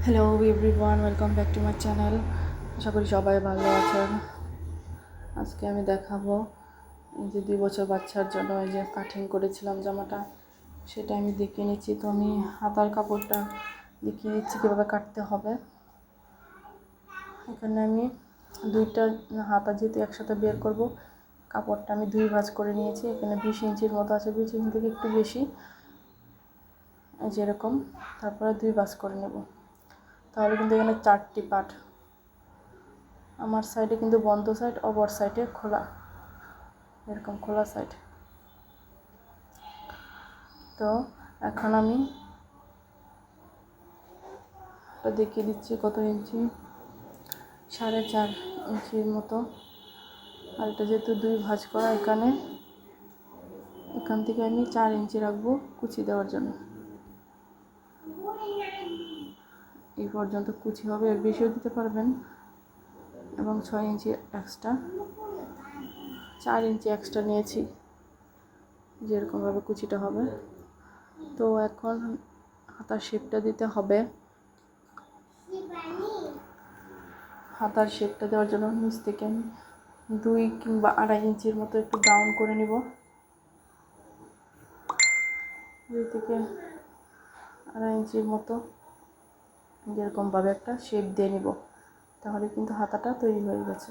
Hello everyone, welcome back to my channel. আশা করি সবাই ভালো আছেন। আজকে আমি দেখাবো এই যে 2 বছর বাচ্চার জন্য এই যে কাটিং করেছিলাম জামাটা, সেটা আমি দেখিয়ে নিচ্ছি। তো আমি হাতার কাপড়টা দেখিয়ে নিচ্ছি কীভাবে কাটতে হবে। এখানে আমি দুইটা হাতা যেহেতু একসাথে বের করব, কাপড়টা আমি 2 ভাঁজ করে নিয়েছি। এখানে 20 ইঞ্চির মতো আছে, 20 ইঞ্চি থেকে একটু বেশি যেরকম। তারপরে 2 ভাঁজ করে নেব। তাহলে কিন্তু এখানে 4টি পার্ট। আমার সাইডে কিন্তু বন্ধ সাইড, অপর সাইডে খোলা, এরকম খোলা সাইড। তো এখন আমি এটা দেখিয়ে দিচ্ছি কত ইঞ্চি, 4.5 ইঞ্চির মতো। আর এটা যেহেতু 2 ভাঁজ করা, এখান থেকে আমি 4 ইঞ্চি রাখবো কুচি দেওয়ার জন্য। এই পর্যন্ত কুচি হবে, এর বেশিও দিতে পারবেন। এবং 6 ইঞ্চি এক্সট্রা, 4 ইঞ্চি এক্সট্রা নিয়েছি, যেরকমভাবে কুচিটা হবে। তো এখন হাতার শেপটা দিতে হবে। হাতার শেপটা দেওয়ার জন্য নিচ থেকে আমি 2 কিংবা 2.5 ইঞ্চির মতো একটু ডাউন করে নিব। 2 থেকে 2.5 ইঞ্চির মতো যেরকমভাবে একটা শেপ দিয়ে নিব, তাহলে কিন্তু হাতাটা তৈরি হয়ে গেছে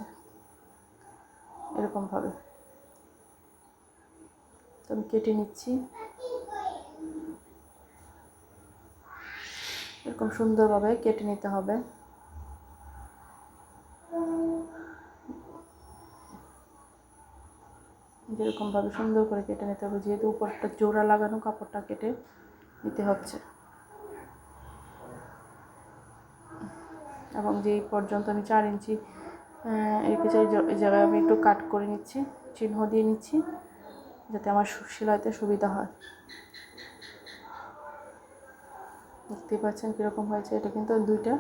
এরকমভাবে। তো আমি কেটে নিচ্ছি, এরকম সুন্দরভাবে কেটে নিতে হবে। যেরকমভাবে সুন্দর করে কেটে নিতে হবে, যেহেতু উপরটা জোড়া লাগানো, কাপড়টা কেটে নিতে হচ্ছে। এবং যেই পর্যন্ত আমি 4 ইঞ্চি রেখেছি, এই জায়গায় আমি একটু কাট করে নিচ্ছি, চিহ্ন দিয়ে নিচ্ছি, যাতে আমার সেলাইতে সুবিধা হয়। দেখতে পাচ্ছেন কীরকম হয়েছে। এটা কিন্তু 2টা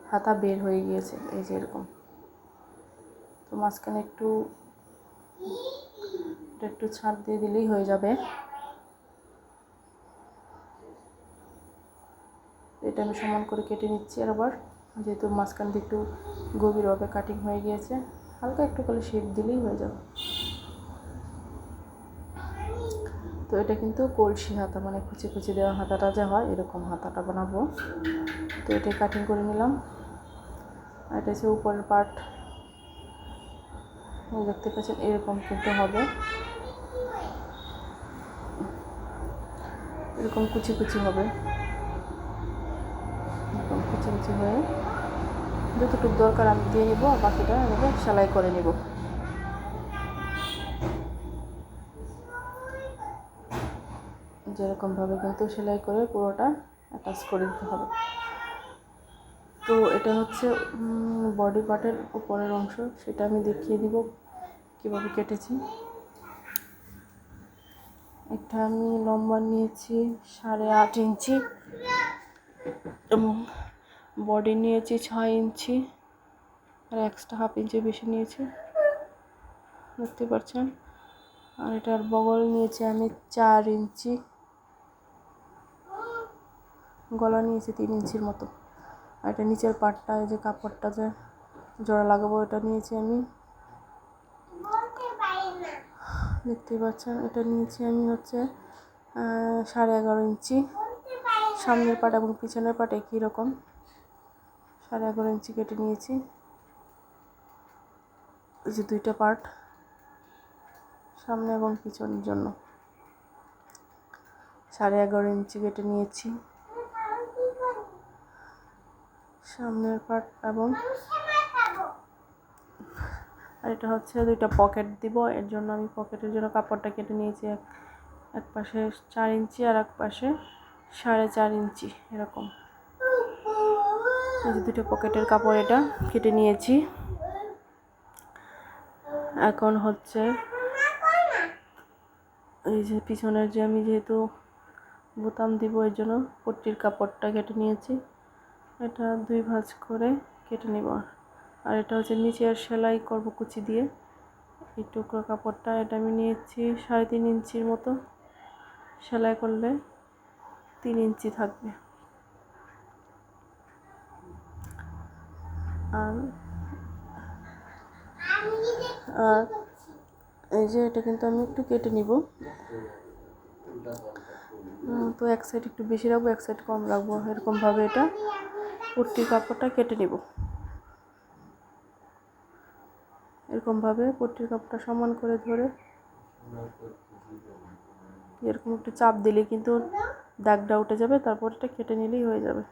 হাতা বের হয়ে গিয়েছে, এই যে এরকম। তো মাঝখানে একটু ছাড় দিয়ে দিলেই হয়ে যাবে। এটা আমি সমান করে কেটে নিচ্ছি। আর আবার যেহেতু মাঝখান দিয়ে একটু গভীরভাবে কাটিং হয়ে গিয়েছে, হালকা একটু করে শেপ দিলেই হয়ে যাবে। তো এটা কিন্তু কলসি হাতা, মানে কুচি কুচি দেওয়া হাতাটা যে হয়, এরকম হাতাটা বানাবো। তো এটা কাটিং করে নিলাম। আর এটা হচ্ছে উপরের পার্ট, দেখতে পাচ্ছেন এরকম কিন্তু হবে, এরকম কুচি কুচি হবে। এরকম কুচি কুচি হয়ে যতটুকু দরকার আমি দিয়ে নেবো, আর বাকিটা এভাবে সেলাই করে নেব। যেরকমভাবে কিন্তু সেলাই করে পুরোটা অ্যাটাচ করে দিতে হবে। তো এটা হচ্ছে বডি পার্টের উপরের অংশ, সেটা আমি দেখিয়ে দিব কীভাবে কেটেছি। এটা আমি লম্বা নিয়েছি 8.5 ইঞ্চি এবং বডি নিয়েছি 6 ইঞ্চি, আর এক্সট্রা 1/2 ইঞ্চি বেশি নিয়েছি, দেখতে পাচ্ছেন। আর এটার বগল নিয়েছি আমি 4 ইঞ্চি, গলা নিয়েছি 3 ইঞ্চির মতো। আর এটা নিচের পাটটা, এই যে কাপড়টা যে জোড়া লাগাবো, এটা নিয়েছি আমি, দেখতে পাচ্ছেন। এটা নিয়েছি আমি হচ্ছে 11.5 ইঞ্চি। সামনের পাট এবং পিছনের পাট একই রকম, 11.5 ইঞ্চি কেটে নিয়েছি। এই যে 2টা পার্ট, সামনে এবং পিছনের জন্য 11.5 ইঞ্চি কেটে নিয়েছি, সামনের পার্ট এবং। আর এটা হচ্ছে 2টা পকেট দিব, এর জন্য আমি পকেটের জন্য কাপড়টা কেটে নিয়েছি। এক পাশে 4 ইঞ্চি আর এক পাশে 4.5 ইঞ্চি, এরকম। এই যে 2টা পকেটের কাপড় এটা কেটে নিয়েছি। এখন হচ্ছে এই যে পিছনের যে আমি যেহেতু বোতাম দিব, এর জন্য পট্টির কাপড়টা কেটে নিয়েছি। এটা 2 ভাঁজ করে কেটে নেব। আর এটা হচ্ছে নিচের সেলাই করব কুচি দিয়ে, এই টুকরো কাপড়টা এটা আমি নিয়েছি 3.5 ইঞ্চির মতো। সেলাই করলে 3 ইঞ্চি থাকবে। আর আর এই যে এটা কিন্তু আমি একটু কেটে নিব। তো এক সাইড একটু বেশি রাখবো, এক সাইড কম রাখবো, এরকমভাবে এটা পট্টির কাপড়টা কেটে নিব। এরকমভাবে পট্টির কাপড়টা সমান করে ধরে এরকম একটু চাপ দিলে কিন্তু দাগটা উঠে যাবে, তারপর এটা কেটে নিলেই হয়ে যাবে।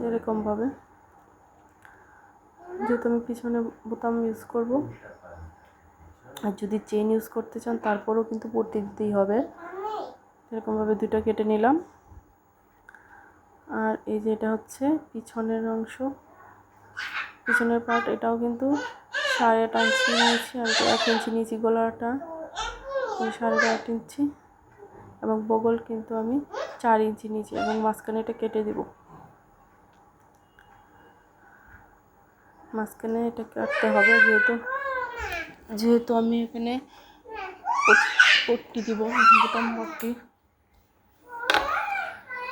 এরকমভাবে, যেহেতু আমি পিছনে বোতাম ইউজ করব, আর যদি চেন ইউজ করতে চান তারপরেও কিন্তু পট্টি দিতেই হবে। এরকমভাবে দুটো কেটে নিলাম। আর এই যে এটা হচ্ছে পিছনের অংশ, পিছনের পার্ট, এটাও কিন্তু 8.5 ইঞ্চি নিয়েছি, আর 1 ইঞ্চি নিয়েছি গলাটা, 8.5 ইঞ্চি, এবং বগল কিন্তু আমি 4 ইঞ্চি নিয়েছি, এবং মাঝখানে এটা কেটে দিব। মাঝখানে এটা কাটতে হবে, যেহেতু আমি এখানে পট্টি দিব, বোতাম পট্টি।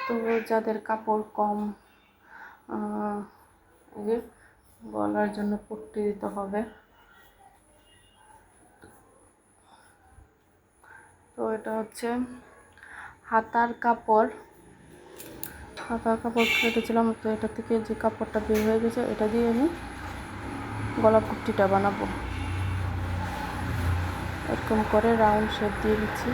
তো যাদের কাপড় কম, যে গলার জন্য পট্টি দিতে হবে। তো এটা হচ্ছে হাতার কাপড় কেটেছিলাম। তো এটা থেকে যে কাপড়টা বের হয়ে গেছে, এটা দিয়ে আমি গলা পট্টিটা বানাবো। এরকম করে রাউন্ড শেপ দিয়ে দিচ্ছি।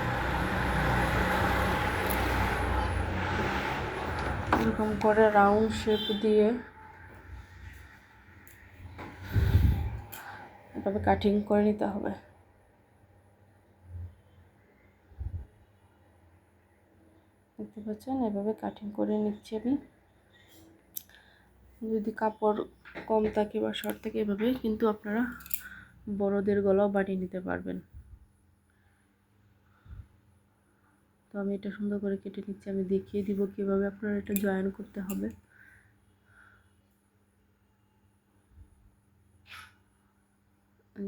এরকম করে রাউন্ড শেপ দিয়ে এভাবে কাটিং করে নিতে হবে। দেখতে পাচ্ছেন, এভাবে কাটিং করে নিচ্ছি আমি। যদি কাপড় কম থাকে বা শর্ট থাকে, এভাবে কিন্তু আপনারা বড়দের গলাও বানিয়ে নিতে পারবেন। তো আমি এটা সুন্দর করে কেটে নিচ্ছি। আমি দেখিয়ে দিব কিভাবে আপনারা এটা জয়েন করতে হবে।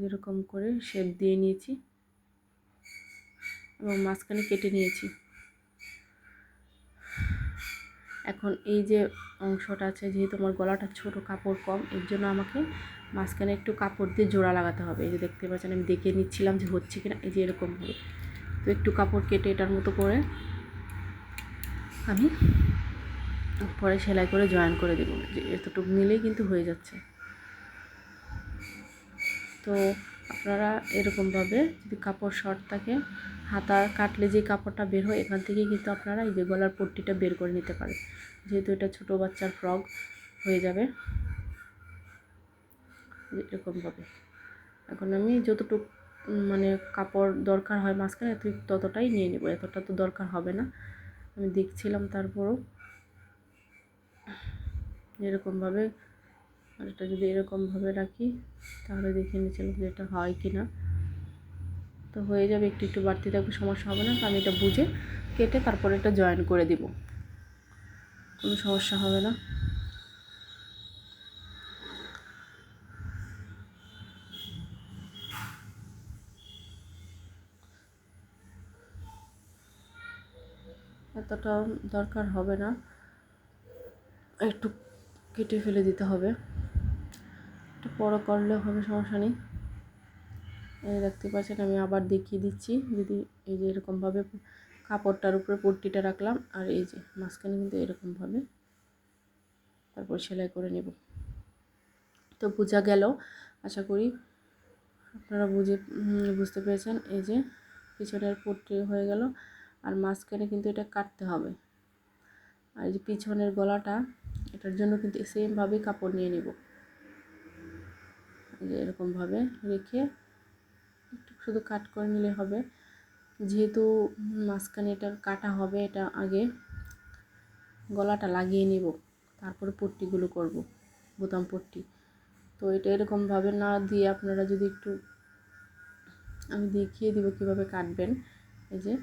এরকম করে শেপ দিয়ে নিয়েছি এবং মাঝখানে কেটে নিয়েছি। এখন এই যে অংশটা আছে, যেহেতু আমার গলাটা ছোট, কাপড় কম, এর জন্য আমাকে মাঝখানে একটু কাপড় দিয়ে জোড়া লাগাতে হবে। এই যে দেখতে পাচ্ছেন, আমি দেখে নিচ্ছিলাম যে হচ্ছে কিনা। এই যে এরকমভাবে, তো একটু কাপড় কেটে এটার মতো করে আমি পরে সেলাই করে জয়েন করে দেবো। যে এতটুকু নিলেই কিন্তু হয়ে যাচ্ছে। তো আপনারা এরকমভাবে, যদি কাপড় শর্ট থাকে, হাতা কাটলে যে কাপড়টা বের হয়, এখান থেকেই কিন্তু আপনারা এই যে গলার পট্টিটা বের করে নিতে পারেন, যেহেতু এটা ছোটো বাচ্চার ফ্রক হয়ে যাবে। এরকমভাবে এখন আমি যতটুকু মানে কাপড় দরকার হয় মাঝখানে, ততটাই নিয়ে নেব, এতটা তো দরকার হবে না। আমি দেখছিলাম তারপরও এরকমভাবে। আর এটা যদি এরকমভাবে রাখি, তাহলে দেখে নিচ্ছিলাম যে এটা হয় কি না। তো হয়ে যাবে, একটু একটু বাড়তি থাকবে, সমস্যা হবে না। তো আমি এটা বুঝে কেটে তারপরে এটা জয়েন করে দিব, কোনো সমস্যা হবে না। এতটা দরকার হবে না, একটু কেটে ফেলে দিতে হবে, একটু বড় করলেও হবে, সমস্যা নেই। এই দেখতে পাচ্ছেন, আমি আবার দেখিয়ে দিচ্ছি। যদি এই যে এরকমভাবে কাপড়টার উপরে পট্টিটা রাখলাম, আর এই যে মাঝখানে কিন্তু এরকমভাবে তারপর সেলাই করে নেব। তো বোঝা গেল, আশা করি আপনারা বুঝতে পেরেছেন। এই যে পিছনের পট্টি হয়ে গেল, আর মাঝখানে কিন্তু এটা কাটতে হবে। আর এই যে পিছনের গলাটা, এটার জন্য কিন্তু সেমভাবেই কাপড় নিয়ে নেব। এই যে এরকমভাবে রেখে একটু শুধু কাট করে নিলে হবে। যেহেতু মাঝখানে এটার কাটা হবে, এটা আগে গলাটা লাগিয়ে নেব, তারপরে পট্টিগুলো করব, বোতাম পট্টি। তো এটা এরকমভাবে না দিয়ে আপনারা যদি একটু, আমি দেখিয়ে দিব কিভাবে কাটবেন। এই যে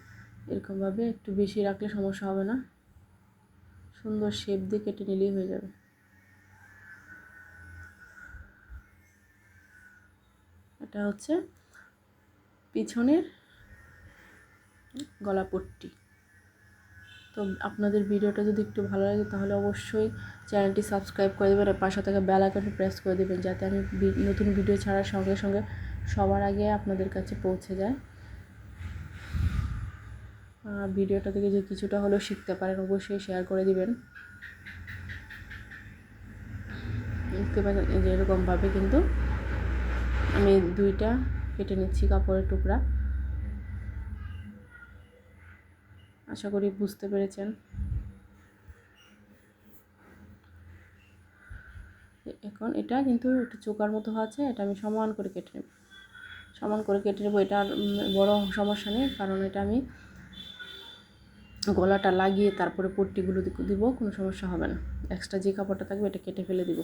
এরকমভাবে একটু বেশি রাখলে সমস্যা হবে না, সুন্দর শেপ দিয়ে কেটে নিলেই হয়ে যাবে। এটা হচ্ছে পিছনের গলা পট্টি। তো তো আপনাদের ভিডিওটা যদি একটু ভালো লাগে তাহলে অবশ্যই চ্যানেলটি সাবস্ক্রাইব করে দেবেন আর পাশে থাকা বেল আইকনটি প্রেস করে দেবেন, যাতে আমি নতুন ভিডিও ছাড়ার সঙ্গে সঙ্গে সবার আগে আপনাদের কাছে পৌঁছে যায়। ভিডিওটা থেকে যে কিছুটা হলেও শিখতে পারেন অবশ্যই শেয়ার করে দিবেন। দেখতে পাচ্ছেন এই যে এরকমভাবে কিন্তু আমি 2টা কেটে নিচ্ছি কাপড়ের টুকরা। আশা করি বুঝতে পেরেছেন। এখন এটা কিন্তু একটু চোকার মতো আছে, এটা আমি সমান করে কেটে নেব, এটা বড় সমস্যা নেই, কারণ এটা আমি গলাটা লাগিয়ে তারপরে পট্টিগুলো দিব, কোনো সমস্যা হবে না। এক্সট্রা যে কাপড়টা থাকবে এটা কেটে ফেলে দিব,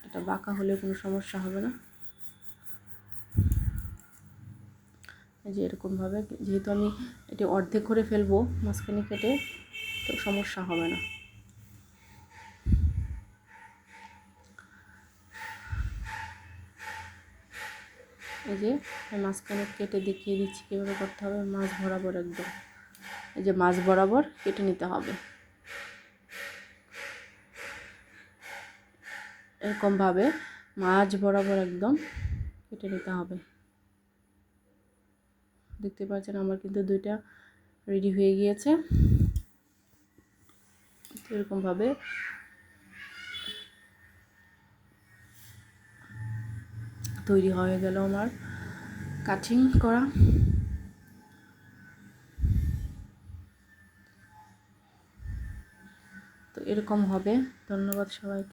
এটা বাঁকা হলেও কোনো সমস্যা হবে না। এই যে এরকমভাবে, যেহেতু আমি এটি অর্ধেক করে ফেলবো মাঝখানে কেটে, তো সমস্যা হবে না। এই যে মাঝখানে কেটে দেখিয়ে দিচ্ছি কীভাবে করতে হবে। মাছ বরাবর একদম, এই যে মাছ বরাবর কেটে নিতে হবে, এরকমভাবে মাছ বরাবর একদম কেটে নিতে হবে। দেখতে পাচ্ছেন আমার কিন্তু 2টা রেডি হয়ে গিয়েছে। এরকমভাবে তৈরি হয়ে গেল আমার কাটিং করা। তো এরকম হবে। ধন্যবাদ সবাইকে।